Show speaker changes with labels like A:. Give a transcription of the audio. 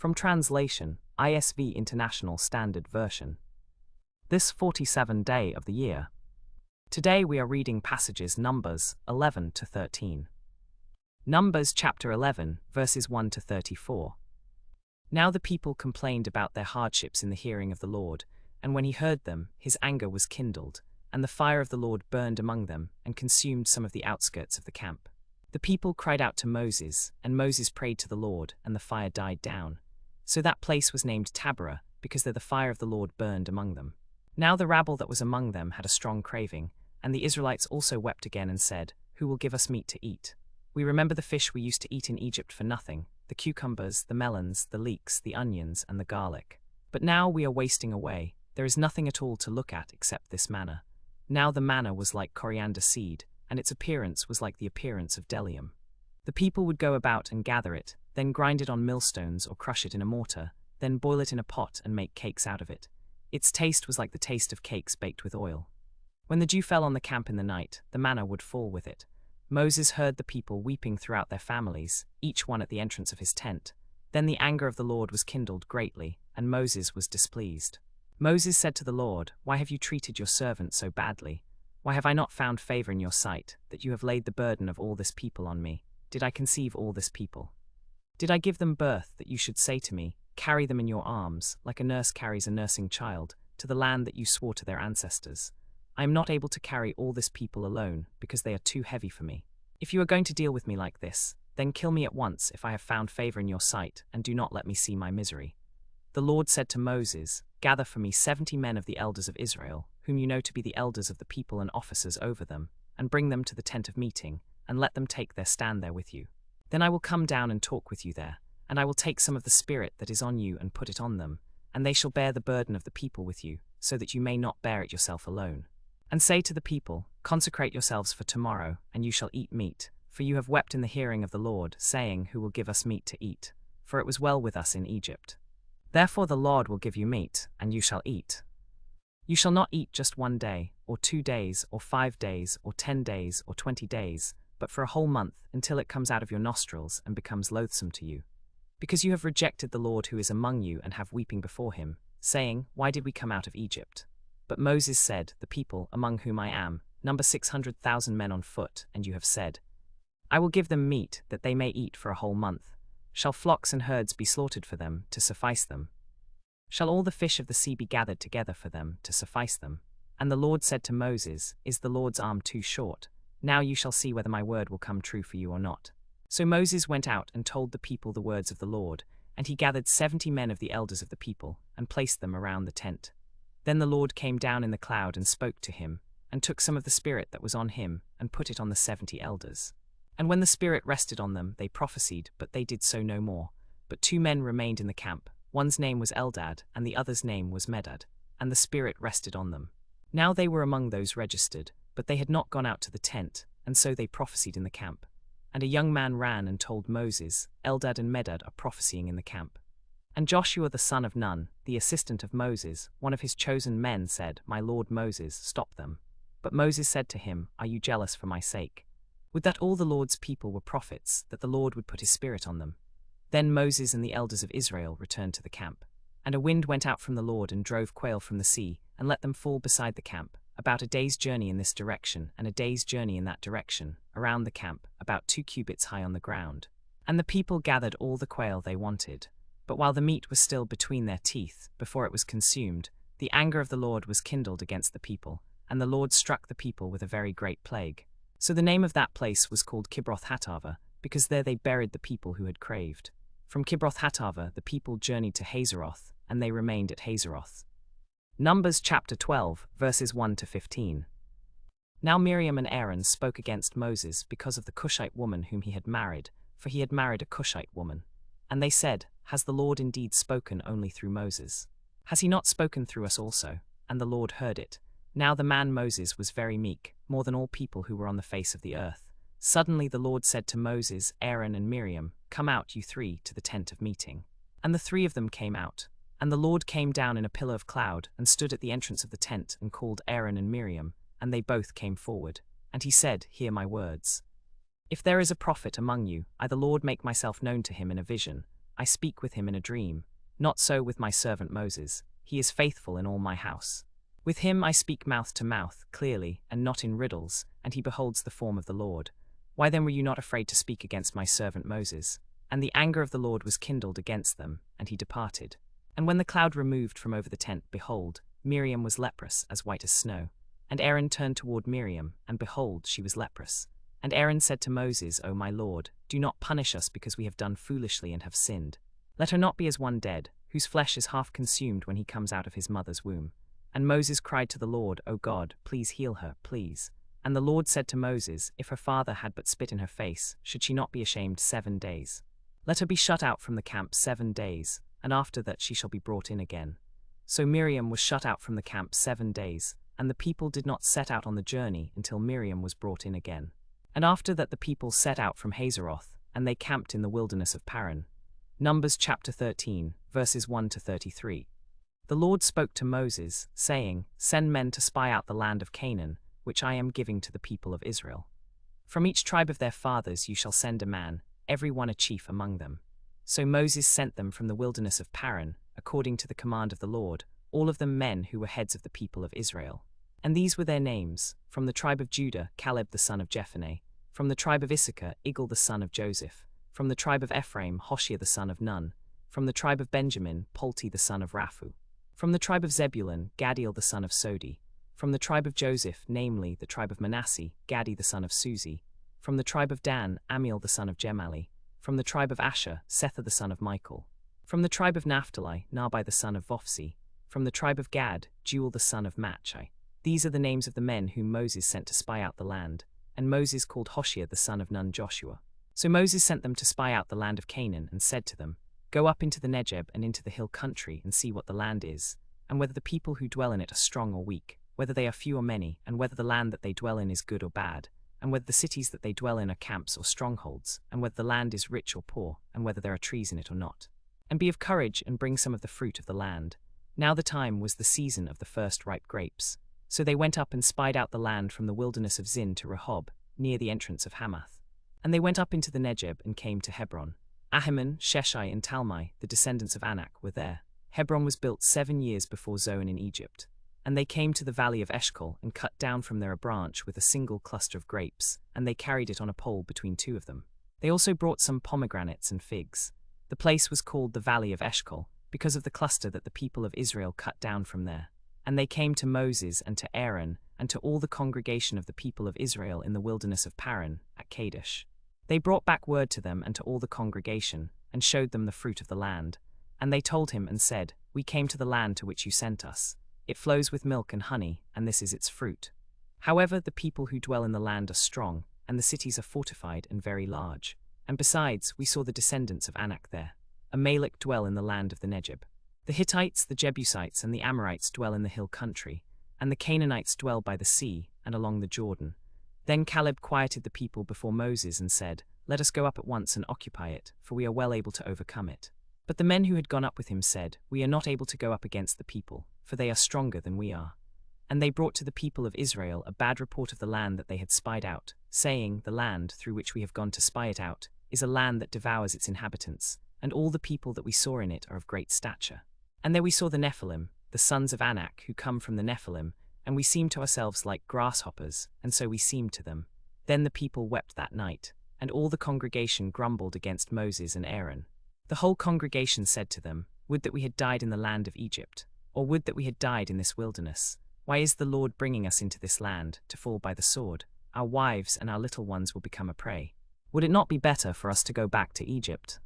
A: From translation, ISV International Standard Version. This 47th day of the year. Today we are reading passages Numbers 11 to 13. Numbers chapter 11, verses 1 to 34. Now the people complained about their hardships in the hearing of the Lord, and when he heard them, his anger was kindled, and the fire of the Lord burned among them and consumed some of the outskirts of the camp. The people cried out to Moses, and Moses prayed to the Lord, and the fire died down. So that place was named Taberah, because there the fire of the Lord burned among them. Now the rabble that was among them had a strong craving, and the Israelites also wept again and said, Who will give us meat to eat? We remember the fish we used to eat in Egypt for nothing, the cucumbers, the melons, the leeks, the onions, and the garlic. But now we are wasting away, there is nothing at all to look at except this manna. Now the manna was like coriander seed, and its appearance was like the appearance of bdellium. The people would go about and gather it, then grind it on millstones or crush it in a mortar, then boil it in a pot and make cakes out of it. Its taste was like the taste of cakes baked with oil. When the dew fell on the camp in the night, the manna would fall with it. Moses heard the people weeping throughout their families, each one at the entrance of his tent. Then the anger of the Lord was kindled greatly, and Moses was displeased. Moses said to the Lord, Why have you treated your servant so badly? Why have I not found favor in your sight, that you have laid the burden of all this people on me? Did I conceive all this people? Did I give them birth, that you should say to me, Carry them in your arms, like a nurse carries a nursing child, to the land that you swore to their ancestors? I am not able to carry all this people alone, because they are too heavy for me. If you are going to deal with me like this, then kill me at once if I have found favor in your sight, and do not let me see my misery. The Lord said to Moses, Gather for me 70 men of the elders of Israel, whom you know to be the elders of the people and officers over them, and bring them to the tent of meeting, and let them take their stand there with you. Then I will come down and talk with you there, and I will take some of the spirit that is on you and put it on them, and they shall bear the burden of the people with you, so that you may not bear it yourself alone. And say to the people, Consecrate yourselves for tomorrow, and you shall eat meat, for you have wept in the hearing of the Lord, saying, Who will give us meat to eat? For it was well with us in Egypt. Therefore the Lord will give you meat, and you shall eat. You shall not eat just 1 day, or 2 days, or 5 days, or 10 days, or 20 days, but for a whole month, until it comes out of your nostrils and becomes loathsome to you. Because you have rejected the Lord who is among you and have weeping before him, saying, Why did we come out of Egypt? But Moses said, The people, among whom I am, number 600,000 men on foot, and you have said, I will give them meat, that they may eat for a whole month. Shall flocks and herds be slaughtered for them, to suffice them? Shall all the fish of the sea be gathered together for them, to suffice them? And the Lord said to Moses, Is the Lord's arm too short? Now you shall see whether my word will come true for you or not. So Moses went out and told the people the words of the Lord, and he gathered 70 men of the elders of the people, and placed them around the tent. Then the Lord came down in the cloud and spoke to him, and took some of the spirit that was on him, and put it on the 70 elders. And when the spirit rested on them, they prophesied, but they did so no more. But 2 men remained in the camp, one's name was Eldad, and the other's name was Medad, and the spirit rested on them. Now they were among those registered, but they had not gone out to the tent, and so they prophesied in the camp. And a young man ran and told Moses, Eldad and Medad are prophesying in the camp. And Joshua the son of Nun, the assistant of Moses, one of his chosen men, said, My lord Moses, stop them. But Moses said to him, Are you jealous for my sake? Would that all the Lord's people were prophets, that the Lord would put his spirit on them. Then Moses and the elders of Israel returned to the camp. And a wind went out from the Lord and drove quail from the sea, and let them fall beside the camp, about a day's journey in this direction, and a day's journey in that direction, around the camp, about 2 cubits high on the ground. And the people gathered all the quail they wanted. But while the meat was still between their teeth, before it was consumed, the anger of the Lord was kindled against the people, and the Lord struck the people with a very great plague. So the name of that place was called Kibroth-Hattaavah, because there they buried the people who had craved. From Kibroth-Hattaavah the people journeyed to Hazeroth, and they remained at Hazeroth. Numbers chapter 12, verses 1 to 15. Now Miriam and Aaron spoke against Moses because of the Cushite woman whom he had married, for he had married a Cushite woman. And they said, Has the Lord indeed spoken only through Moses? Has he not spoken through us also? And the Lord heard it. Now the man Moses was very meek, more than all people who were on the face of the earth. Suddenly the Lord said to Moses, Aaron, and Miriam, Come out, you 3, to the tent of meeting. And the 3 of them came out. And the Lord came down in a pillar of cloud, and stood at the entrance of the tent, and called Aaron and Miriam, and they both came forward. And he said, Hear my words. If there is a prophet among you, I the Lord make myself known to him in a vision. I speak with him in a dream. Not so with my servant Moses. He is faithful in all my house. With him I speak mouth to mouth, clearly, and not in riddles, and he beholds the form of the Lord. Why then were you not afraid to speak against my servant Moses? And the anger of the Lord was kindled against them, and he departed. And when the cloud removed from over the tent, behold, Miriam was leprous, as white as snow. And Aaron turned toward Miriam, and behold, she was leprous. And Aaron said to Moses, O my Lord, do not punish us because we have done foolishly and have sinned. Let her not be as one dead, whose flesh is half consumed when he comes out of his mother's womb. And Moses cried to the Lord, O God, please heal her, please. And the Lord said to Moses, if her father had but spit in her face, should she not be ashamed 7 days? Let her be shut out from the camp 7 days, and after that she shall be brought in again. So Miriam was shut out from the camp 7 days, and the people did not set out on the journey until Miriam was brought in again. And after that the people set out from Hazeroth, and they camped in the wilderness of Paran. Numbers chapter 13, verses 1 to 33. The Lord spoke to Moses, saying, Send men to spy out the land of Canaan, which I am giving to the people of Israel. From each tribe of their fathers you shall send a man, every one a chief among them. So Moses sent them from the wilderness of Paran, according to the command of the Lord, all of them men who were heads of the people of Israel. And these were their names: from the tribe of Judah, Caleb the son of Jephunneh; from the tribe of Issachar, Igal the son of Joseph; from the tribe of Ephraim, Hoshea the son of Nun; from the tribe of Benjamin, Palti the son of Raphu; from the tribe of Zebulun, Gadiel the son of Sodi; from the tribe of Joseph, namely the tribe of Manasseh, Gadi the son of Suzi; from the tribe of Dan, Amiel the son of Gemali; from the tribe of Asher, Sether the son of Michael; from the tribe of Naphtali, Nabai the son of Vophsi; from the tribe of Gad, Jewel the son of Machai. These are the names of the men whom Moses sent to spy out the land, and Moses called Hoshea the son of Nun Joshua. So Moses sent them to spy out the land of Canaan, and said to them, Go up into the Negeb and into the hill country, and see what the land is, and whether the people who dwell in it are strong or weak, whether they are few or many, and whether the land that they dwell in is good or bad, and whether the cities that they dwell in are camps or strongholds, and whether the land is rich or poor, and whether there are trees in it or not. And be of courage, and bring some of the fruit of the land. Now the time was the season of the first ripe grapes. So they went up and spied out the land from the wilderness of Zin to Rehob, near the entrance of Hamath. And they went up into the Negeb and came to Hebron. Ahiman, Sheshai, and Talmai, the descendants of Anak, were there. Hebron was built 7 years before Zoan in Egypt. And they came to the valley of Eshcol, and cut down from there a branch with a single cluster of grapes, and they carried it on a pole between two of them. They also brought some pomegranates and figs. The place was called the valley of Eshcol, because of the cluster that the people of Israel cut down from there. And they came to Moses and to Aaron, and to all the congregation of the people of Israel in the wilderness of Paran, at Kadesh. They brought back word to them and to all the congregation, and showed them the fruit of the land. And they told him and said, We came to the land to which you sent us. It flows with milk and honey, and this is its fruit. However, the people who dwell in the land are strong, and the cities are fortified and very large. And besides, we saw the descendants of Anak there. Amalek dwell in the land of the Negeb. The Hittites, the Jebusites, and the Amorites dwell in the hill country, and the Canaanites dwell by the sea and along the Jordan. Then Caleb quieted the people before Moses and said, Let us go up at once and occupy it, for we are well able to overcome it. But the men who had gone up with him said, We are not able to go up against the people, for they are stronger than we are. And they brought to the people of Israel a bad report of the land that they had spied out, saying, The land, through which we have gone to spy it out, is a land that devours its inhabitants, and all the people that we saw in it are of great stature. And there we saw the Nephilim, the sons of Anak, who come from the Nephilim, and we seemed to ourselves like grasshoppers, and so we seemed to them. Then the people wept that night, and all the congregation grumbled against Moses and Aaron. The whole congregation said to them, Would that we had died in the land of Egypt, or would that we had died in this wilderness. Why is the Lord bringing us into this land, to fall by the sword? Our wives and our little ones will become a prey. Would it not be better for us to go back to Egypt?